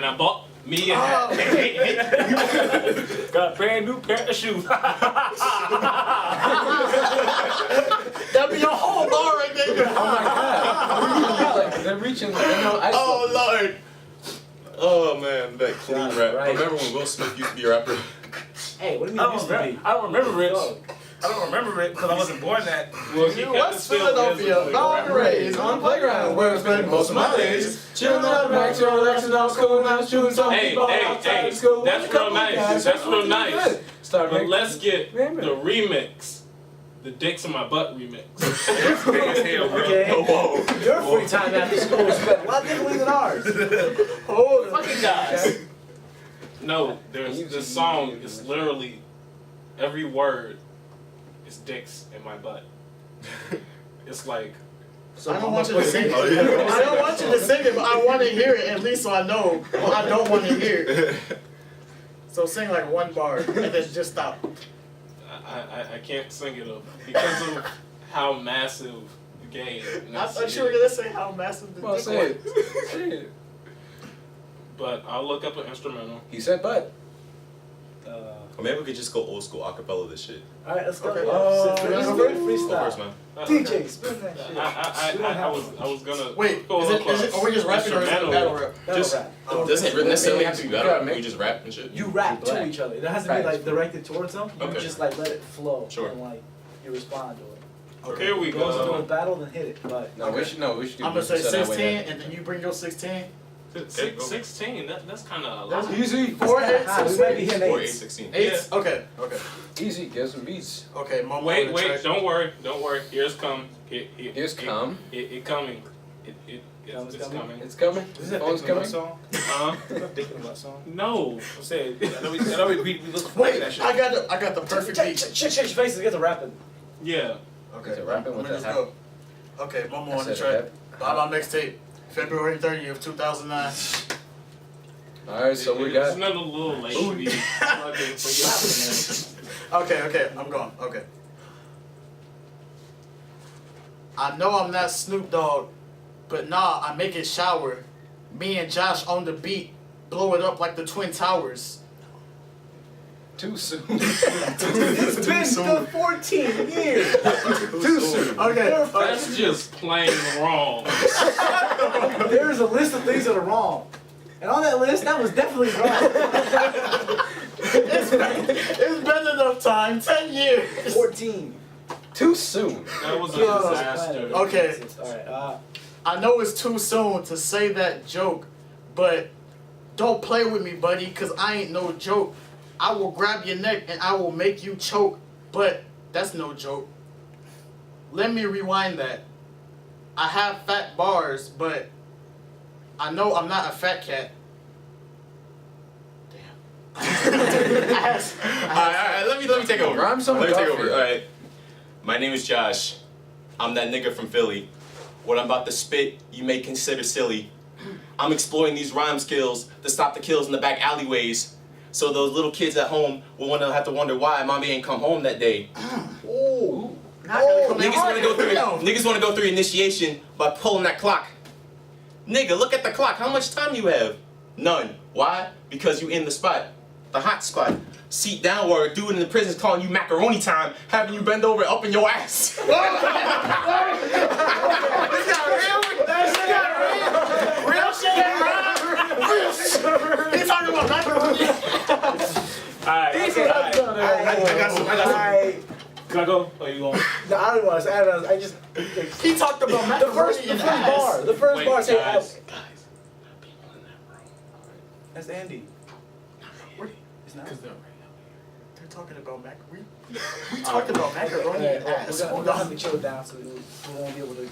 I bought me a hat. Got a brand new pair of shoes. That'd be your whole bar right there. Oh my god. They're reaching. Oh Lord. Oh man, that clean rap. Right. Remember when Will Smith used to be a rapper? Hey, what do you mean used to be? I don't remember it. I don't remember it because I wasn't born that. Well, you West Philadelphia, born and raised on the playground where I spend most of my days. Chilling out the back, chilling, relaxing, all school, now shooting some people outside of school. That's real nice. That's real nice. But let's get the Remember. remix. The Dicks in My Butt remix. Okay. Whoa. Your free time after school is spent a lot differently than ours. Oh, Fucking guys. No, this song is literally every word is dicks in my butt. It's like So I don't want you to sing it. Oh, yeah. I don't want you to sing it, but I want to hear it at least so I know what I don't want to hear. So sing like one bar and then just stop. I can't sing it up because of how massive the game. I thought you were gonna say how massive the Well, dick say was. it. Say it. But I'll look up an instrumental. He said butt. Or maybe we could just go old school acapella this shit. Alright, let's go. Okay. Freestyle. Go first, man. DJ, spin that shit. I was gonna Wait, pull is up it, are we just rapping or is it a battle rap? Just- rap. It doesn't necessarily have to be battle rap. We just rap and shit. You rap to each other. It doesn't have to be like directed towards them. You Okay. just like let it flow. Sure. And like you respond to it. Okay, here we Goes into a go. battle, then hit it. But No, we should do I'm gonna say set that way 16 then. and then you bring your 16. 16. That's kind of That's Easy. 4, 8, we might be 16. hitting 4, 8, eights. 16. 8. Okay. Easy. Get some beats. Okay, my Wait, don't worry. Here's come. Here's come. It coming. It's It's coming. coming. It's coming. Is that Phone's coming. song? Huh? Is that Dick in the Butt song? No. I'm saying, I know we look for Wait, that shit. I got the perfect beat. Shake your faces, get to rapping. Yeah. Okay, Is it rapping with let's the go. Okay, one more I on the said track. Buy my mixtape, February 30th, 2009. Alright, so we It's got. another little late. Okay, I'm going. Okay. I know I'm not Snoop Dogg, but nah, I make it shower. Me and Josh on the beat, blow it up like the Twin Towers. Too soon. It's been 14 years. Too soon. Okay, That's just plain wrong. There's a list of things that are wrong. And on that list, that was definitely wrong. it's been enough time, 10 years. 14. Too soon. That was a Yo, disaster. Okay. Alright, I know it's too soon to say that joke, but don't play with me, buddy, cause I ain't no joke. I will grab your neck and I will make you choke, but that's no joke. Let me rewind that. I have fat bars, but I know I'm not a fat cat. Damn. Alright, let me take over. Rhyme some Let me take Garfield. over. Alright. My name is Josh. I'm that nigga from Philly. What I'm about to spit, you may consider silly. I'm exploring these rhyme skills to stop the kills in the back alleyways. So those little kids at home will have to wonder why mommy ain't come home that day. Ooh. Niggas wanna go through initiation by pulling that clock. Nigga, look at the clock. How much time you have? None. Why? Because you in the spot. The hot spot. Seat downward, dude in the prison's calling you macaroni time, having you bend over up in your ass. He's talking about macaroni. Alright. I got some. Can I go? Or you going? No, I don't want to say. I just. He talked about The macaroni first and bar. ass. The first Wait, bar. Say, guys. People in that room. that's Andy. It's not. They're talking about macaroni. We talked about macaroni and ass. We're gonna have to chill it down so we won't be able to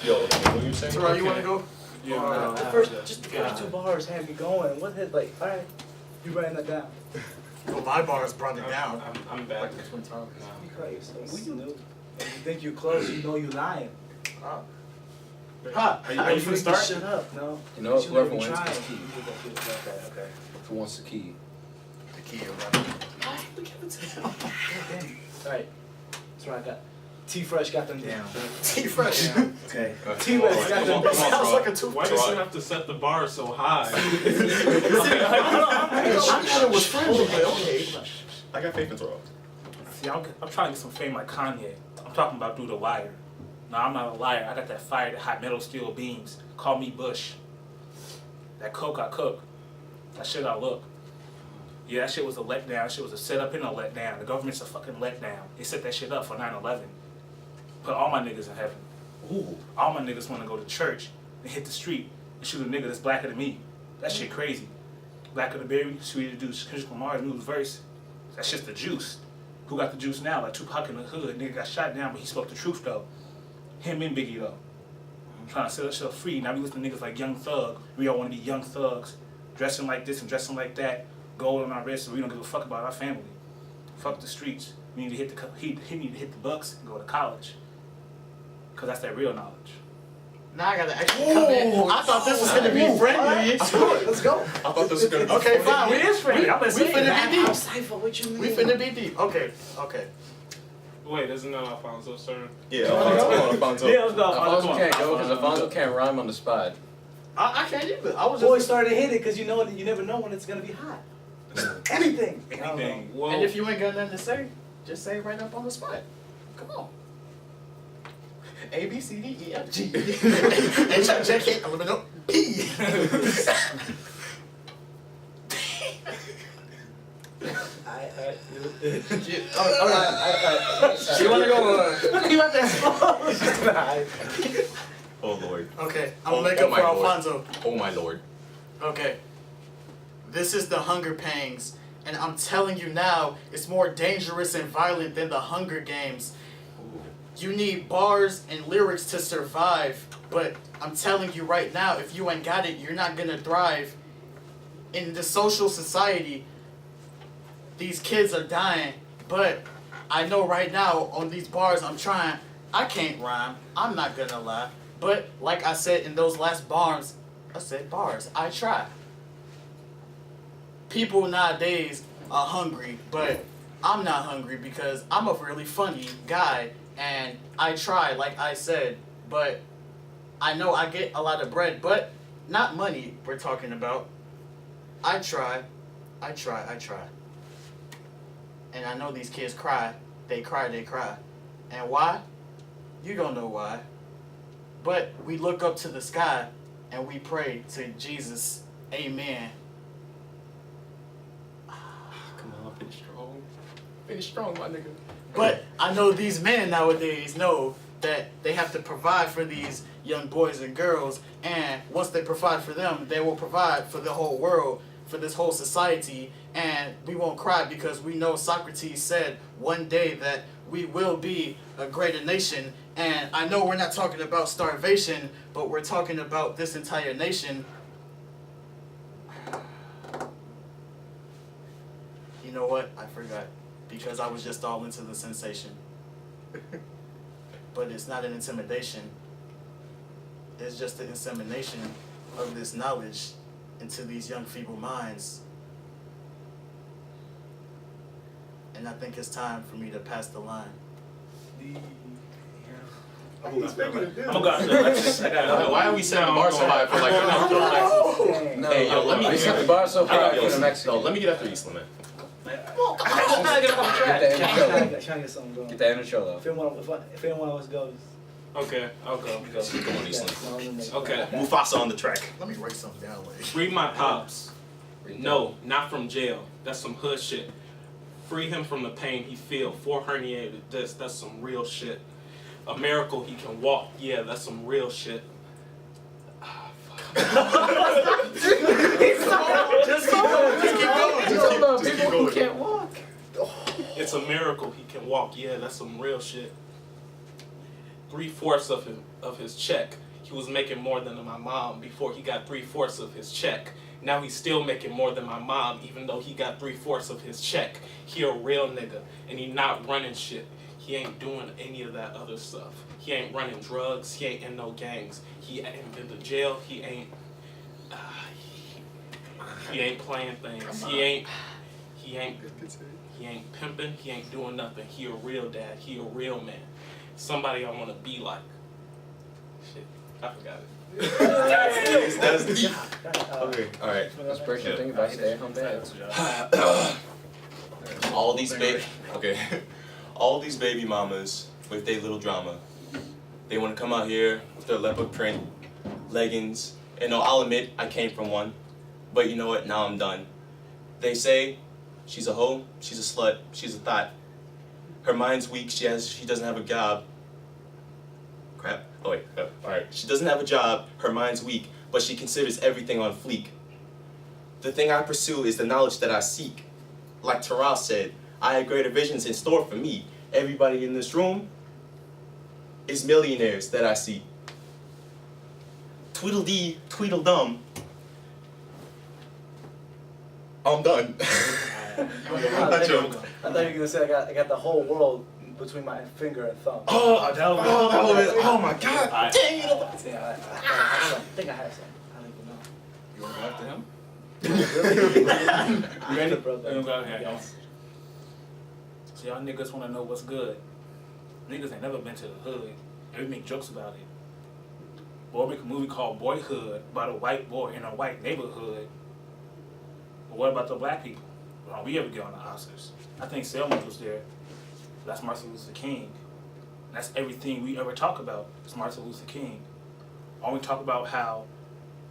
Yo, what you saying? Terrell, you want to go? Yeah. The first 2 bars have you going. What the like? All right, you writing that down. Well, my bars brought it down. I'm back. Like the Twin Towers. You crazy? We do. And you think you close, you know you lying. Ha! Are you gonna start? Shut up. No. You know, whoever You wins trying. gets key. Okay. Who wants the key? The key of running. Alright. That's what I got. T-Fresh got them down. T-Fresh. Okay. Come T-Rex got them on, down. Sounds Troy. like a Why does you have to set the bar so high? I thought it was friendly, but okay. I got faith in Troy. See, I'm trying to get some fame like Kanye. I'm talking about through the wire. No, I'm not a liar. I got that fire, that hot metal steel beams. Call me Bush. That coke I cook. That shit I look. Yeah, that shit was a letdown. That shit was a setup and a letdown. The government's a fucking letdown. They set that shit up for 9/11. Put all my niggas in heaven. Ooh. All my niggas want to go to church and hit the street and shoot a nigga that's blacker than me. That shit crazy. Blacker the berry, sweeter the juice. Kendrick Lamar's new verse. That's just the juice. Who got the juice now? Like Tupac in the hood. Nigga got shot down, but he spoke the truth though. Him and Biggie though. I'm trying to set ourselves free. Now we listen to niggas like Young Thug. We all want to be young thugs. Dressing like this and dressing like that. Gold on our wrists, and we don't give a fuck about our family. Fuck the streets. We need to hit the he need to hit the bucks and go to college. Cause that's that real knowledge. Now I gotta actually come in. I thought this was gonna be friendly. Let's go. I thought this was gonna be Okay, fine. It is friendly. I'm We gonna say finna that. be deep. Cypher, what you mean? We finna be deep. Okay, okay. Wait, isn't that Alfonso's turn? Yeah, Alfonso. Yeah, let's go. Alfonso Come on. can't go because Alfonso can't rhyme on the spot. I can't either. I was Boy just. started to hit it because you know you never know when it's gonna be hot. Anything. Anything. Well, And if you ain't got nothing to say, just say it right up on the spot. Come on. A B C D E F G H I J K L M N O P. You wanna go? You want that slow? Oh Lord. Okay, I'm gonna make Oh up my for Lord. Alfonso. Oh my Lord. Okay. This is the Hunger Pangs, and I'm telling you now, it's more dangerous and violent than the Hunger Games. You need bars and lyrics to survive, but I'm telling you right now, if you ain't got it, you're not gonna thrive. In the social society, these kids are dying, but I know right now on these bars I'm trying, I can't rhyme, I'm not gonna lie. But like I said in those last bars, I said bars, I try. People nowadays are hungry, but I'm not hungry because I'm a really funny guy and I try, like I said, but I know I get a lot of bread, but not money we're talking about. I try. And I know these kids cry. They cry. And why? You don't know why. But we look up to the sky and we pray to Jesus. Amen. Come on, finish strong. Finish strong, my nigga. But I know these men nowadays know that they have to provide for these young boys and girls, and once they provide for them, they will provide for the whole world, for this whole society, and we won't cry because we know Socrates said one day that we will be a greater nation, and I know we're not talking about starvation, but we're talking about this entire nation. You know what? I forgot. Because I was just all into the sensation. But it's not an intimidation. It's just the insemination of this knowledge into these young feeble minds. And I think it's time for me to pass the line. I'm gonna go out there. I got Why are we setting the bar so high for like? No, Hey, yo, let me- I set the bar so high for the Mexican. No, let me get after East Limit. Get the intro. Trying to get something going. Get the intro though. If anyone else goes. okay, I'll go. Come on, East Limit. Okay. Mufasa on the track. Let me write something down. Like. Free my pops. No, not from jail. That's some hood shit. Free him from the pain he feel. 4 herniated discs. That's some real shit. A miracle he can walk. Yeah, that's some real shit. Just keep going. People who can't walk. It's a miracle he can walk. Yeah, that's some real shit. 3/4 of his check. He was making more than my mom before he got 3/4 of his check. Now he's still making more than my mom, even though he got 3/4 of his check. He a real nigga, and he not running shit. He ain't doing any of that other stuff. He ain't running drugs. He ain't in no gangs. He ain't been to jail. He ain't playing things. He ain't pimping. He ain't doing nothing. He a real dad. He a real man. somebody I want to be like. Shit, I forgot it. That's deep. Okay, all right. Just break your thing about your day home bad. All these all these baby mamas with their little drama. They want to come out here with their leopard print leggings. And no, I'll admit I came from one, but you know what? Now I'm done. They say she's a hoe, she's a slut, she's a thought. Her mind's weak. She doesn't have a job. Crap. Oh wait. All right. She doesn't have a job. Her mind's weak, but she considers everything on fleek. The thing I pursue is the knowledge that I seek. Like Terrell said, I had greater visions in store for me. Everybody in this room is millionaires that I see. Tweedledee, Tweedledum. I'm done. I thought you were gonna say I got the whole world between my finger and thumb. Oh my God! Alright. Dang it! Yeah, I think I have some. I don't even know. You want to go after him? You ready? brother? Let him go ahead. Yes. So y'all niggas want to know what's good. Niggas ain't never been to the hood, and we make jokes about it. Boy, make a movie called Boyhood about a white boy in a white neighborhood. But what about the black people? Well, we ever get on the Oscars? I think Selma was there. That's Martin Luther King. That's everything we ever talk about. It's Martin Luther King. Why don't we talk about how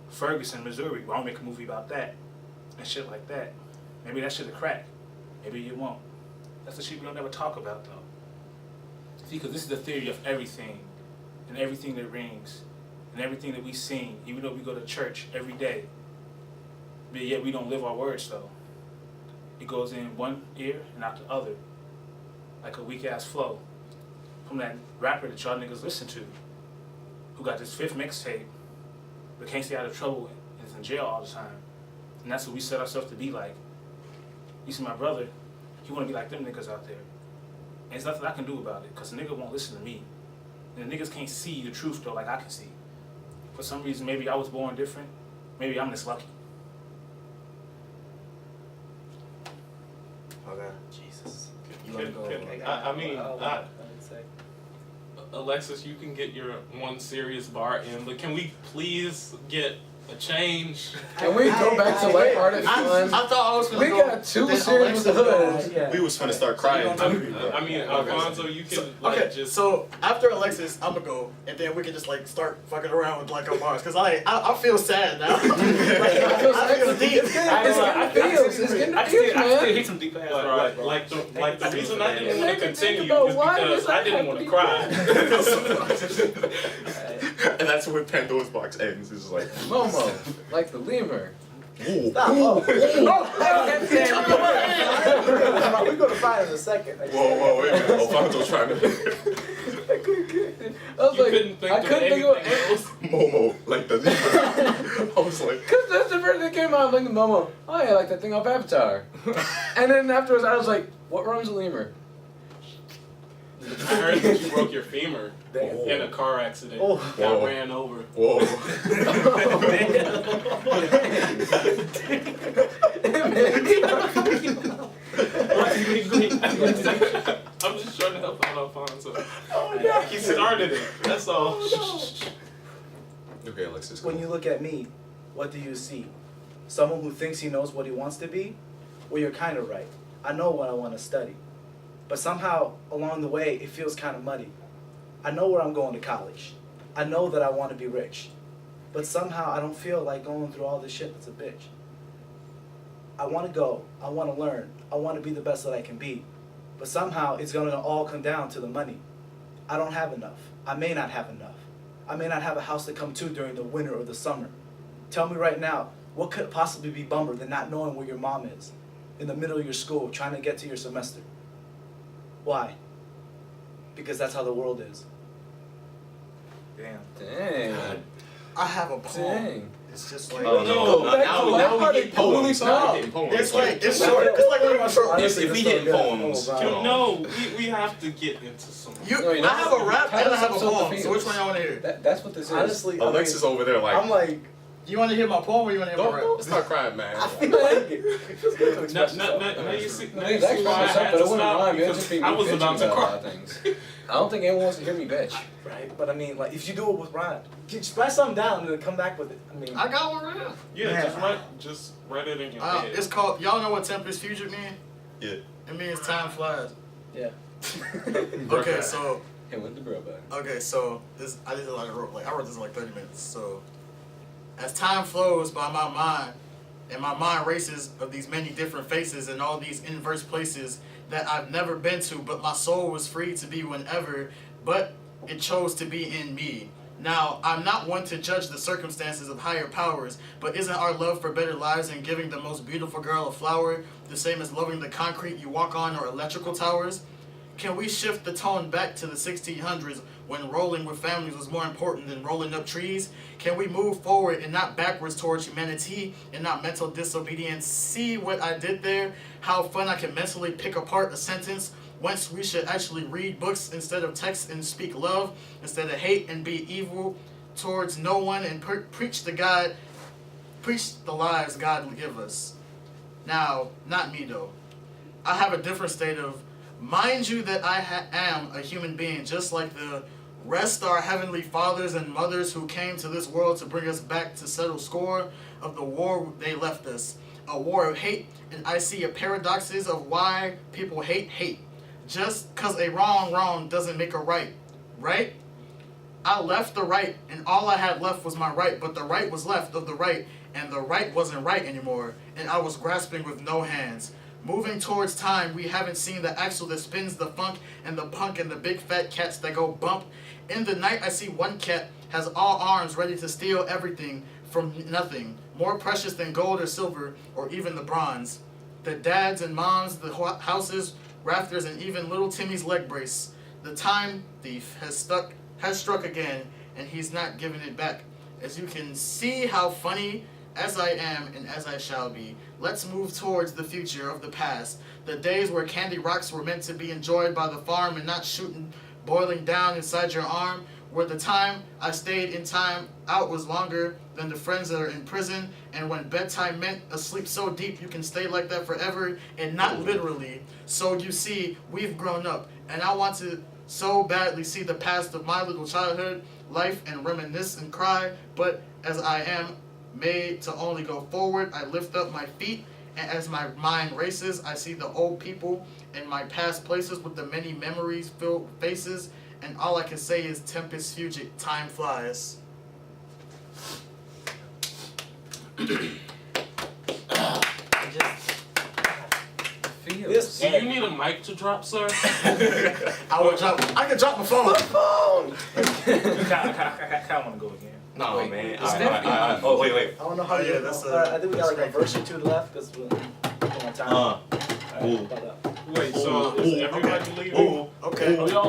Ferguson, Missouri, why don't we make a movie about that? And shit like that. Maybe that shit'll crack. Maybe it won't. That's the shit we don't ever talk about though. See, because this is the theory of everything. And everything that rings. And everything that we sing, even though we go to church every day. But yet we don't live our words though. It goes in one ear and out the other. Like a weak ass flow. From that rapper that y'all niggas listen to. Who got this 5th mixtape. But can't stay out of trouble and is in jail all the time. And that's what we set ourselves to be like. You see my brother, he wanna be like them niggas out there. And there's nothing I can do about it, cause the nigga won't listen to me. And the niggas can't see the truth though like I can see. For some reason, maybe I was born different. Maybe I'm just lucky. Okay. Jesus. You Can- wanna go? can- I mean, Alexis, you can get your one serious bar in, but can we please get a change? Can we go back to lighthearted I fun? thought I was gonna We go. got two then serious Alexis hoods. go. We was finna start crying. I mean, Alfonso, you can Okay, just. so after Alexis, I'm gonna go, and then we can just like start fucking around with like our bars, cause I feel sad now. Like, I feel deep. It's getting I deep, can man. still hit some deep ass bars. Like the reason I didn't want Make to me think continue about is why because this I didn't want to cry. And that's when Pandora's box ends. It's just like Momo, like the lemur. ooh. Stop. We go to fight in a second. Whoa, wait a minute. Alfonso's trying to I was You like, couldn't think I of couldn't think anything of else. Momo, like the I was like, Cause that's the first thing that came out. I'm like Momo. Oh yeah, like that thing off Avatar. And then afterwards, I was like, what rhymes with lemur? I heard that you broke your femur Damn. in a car accident. Oh. Got Whoa. ran over. whoa. I'm just trying to help out Alfonso. Oh, yeah. He started it. That's all. Okay, Alexis. When you look at me, what do you see? Someone who thinks he knows what he wants to be? Well, you're kind of right. I know what I want to study. But somehow, along the way, it feels kind of muddy. I know where I'm going to college. I know that I want to be rich. But somehow, I don't feel like going through all this shit that's a bitch. I want to go. I want to learn. I want to be the best that I can be. But somehow, it's going to all come down to the money. I don't have enough. I may not have enough. I may not have a house to come to during the winter or the summer. Tell me right now, what could possibly be bummer than not knowing where your mom is? In the middle of your school, trying to get to your semester. Why? Because that's how the world is. Damn. Dang. I have a poem. Dang. It's just like Oh Go no! back Now to we lighthearted get poems. totally Now we stop. getting poems. it's like it's short. It's like one of my short. If we hit poems, No, we have to get into some. No, you're I not. have a rap Tell and I us have a episode poem. the So which one y'all want to hear? That's what this is. Honestly, Alexis over there like. I'm like, You want to hear my poem or you want to hear my rap? Don't start crying, man. I feel like it. Now you see why I It's actually had something, but to it wouldn't stop rhyme. It'll just because be I was bitching about to a lot cry. of things. I don't think anyone wants to hear me bitch. Right, but I mean, like, if you do it with rhyme, just write something down and then come back with it. I mean, I got one right now. Yeah, just write it in your head. It's called, y'all know what Tempest Future mean? Yeah. It means time flies. yeah. Okay, so Hit with the grill button. I wrote this in like 30 minutes. So as time flows by my mind, and my mind races of these many different faces and all these inverse places that I've never been to, but my soul was free to be whenever, but it chose to be in me. Now, I'm not one to judge the circumstances of higher powers, but isn't our love for better lives and giving the most beautiful girl a flower the same as loving the concrete you walk on or electrical towers? Can we shift the tone back to the 1600s when rolling with families was more important than rolling up trees? Can we move forward and not backwards towards humanity and not mental disobedience? See what I did there? How fun I can mentally pick apart a sentence. Once we should actually read books instead of text and speak love instead of hate and be evil towards no one and preach the lives God will give us. Now, not me though. I have a different state of mind you that I am a human being just like the rest are heavenly fathers and mothers who came to this world to bring us back to settle score of the war they left us. A war of hate, and I see a paradoxes of why people hate. Just cause a wrong doesn't make a right, right? I left the right, and all I had left was my right, but the right was left of the right, and the right wasn't right anymore, and I was grasping with no hands. Moving towards time, we haven't seen the axle that spins the funk and the punk and the big fat cats that go bump. In the night, I see one cat has all arms ready to steal everything from nothing, more precious than gold or silver or even the bronze. The dads and moms, the houses, rafters, and even little Timmy's leg brace. The time thief has struck again, and he's not giving it back. As you can see how funny as I am and as I shall be. Let's move towards the future of the past. The days where candy rocks were meant to be enjoyed by the farm and not shooting, boiling down inside your arm. Where the time I stayed in time out was longer than the friends that are in prison. And when bedtime meant a sleep so deep you can stay like that forever and not literally. So you see, we've grown up. And I want to so badly see the past of my little childhood life and reminisce and cry. But as I am made to only go forward, I lift up my feet, and as my mind races, I see the old people in my past places with the many memories filled faces, and all I can say is Tempest Future, time flies. This Do you need a mic to drop, sir? I can drop my phone. I kind of want to go again. No, Wait, man. it's definitely- Oh, wait. I don't know how Oh, yeah, you. that's I think we got like a great. verse or two left because we're my time. Ooh. Wait, so is everybody leaving? Ooh, okay. Oh, y'all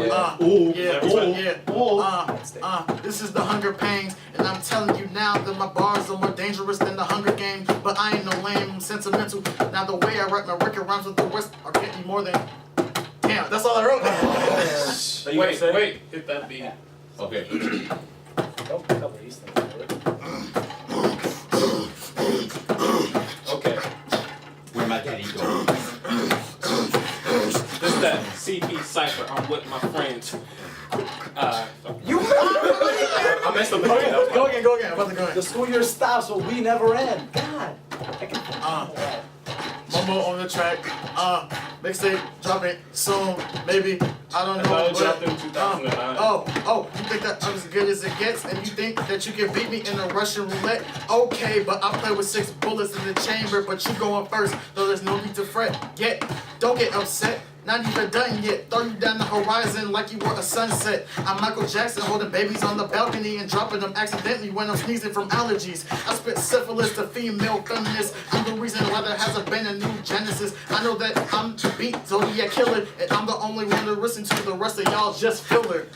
This is the hunger pains, and I'm telling you now that my bars are more dangerous than the Hunger Games. But I ain't no lame, I'm sentimental. Now the way I write my record rhymes with the West are getting me more than. Damn, that's all I wrote. Wait, hit that beat. Okay. Don't cover these things. Okay. Where my daddy go? This that CP Cypher. I'm with my friends. I messed up the game. Go again. I'm about to go The in. school year stops, but we never end. God. I can. Mumbo on the track. Mixtape dropping soon, maybe. I don't I know. thought it but, dropped in 2009. you think that I'm as good as it gets, and you think that you can beat me in a Russian roulette? Okay, but I play with 6 bullets in the chamber, but you going first, though there's no need to fret. Yet, don't get upset. Not even done yet. Throw you down the horizon like you were a sunset. I'm Michael Jackson holding babies on the balcony and dropping them accidentally when I'm sneezing from allergies. I spit syphilis to female feminists. I'm the reason why there hasn't been a new Genesis. I know that I'm the beat Zodiac killer, and I'm the only one to listen to. The rest of y'all just filler.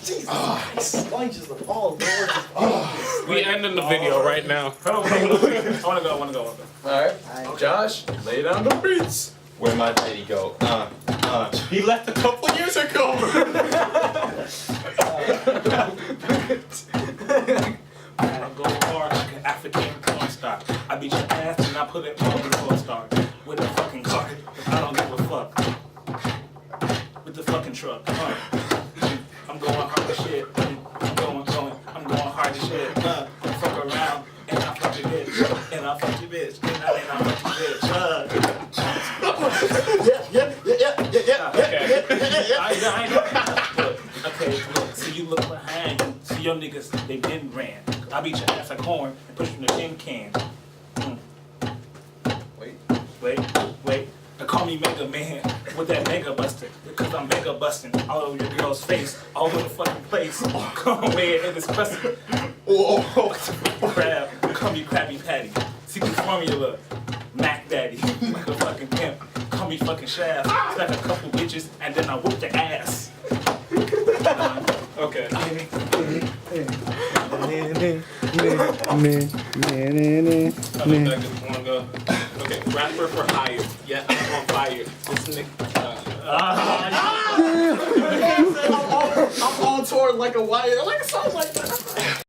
Jesus. Sponges of all gorgeous. We ending the video right now. I want to go. Alright, Josh, lay down the beats. Where my daddy go? He left a couple years ago. I'm going I'm going hard as shit. I'm going hard as shit. Fuck around and I fuck your bitch. And I fuck your bitch. And I fuck your bitch. Okay, look, so you look behind you. See your niggas, they been ran. I beat your ass like corn and push you in the tin can. Wait. They call me Mega Man with that Mega Buster because I'm Mega busting all over your girl's face, all over the fucking place. Come on, man, and it's pressing. Crab, call me Krabby Patty. Secret formula, Mac Daddy, like a fucking pimp. Call me fucking Shaft, like a couple bitches, and then I whoop the ass. Okay. I'll be back if you wanna go. Okay, rapper for hire. Yeah, I'm on fire. This nigga. I'm on tour like a wire, like something like that.